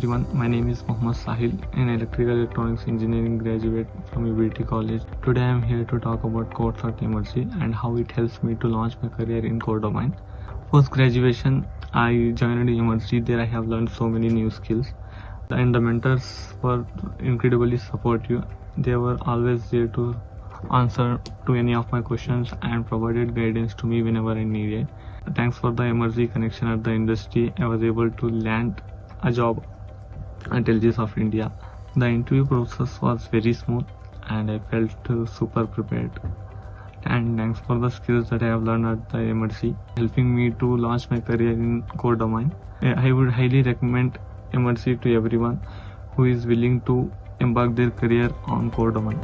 everyone, my name is Sahil, an electrical electronics engineering graduate from UBT College. Today I am here to talk about course at Emertxe and how it helps me to launch my career in core domain. Post graduation, I joined Emertxe. There I have learned so many new skills, and the mentors were incredibly supportive. They were always there to answer to any of my questions and provided guidance to me whenever I needed. Thanks for the Emertxe connection at the industry, I was able to land a job at LGSoft India. The interview process was very smooth and I felt super prepared. And thanks for the skills that I have learned at the Emertxe, helping me to launch my career in core domain. I would highly recommend Emertxe to everyone who is willing to embark their career on core domain.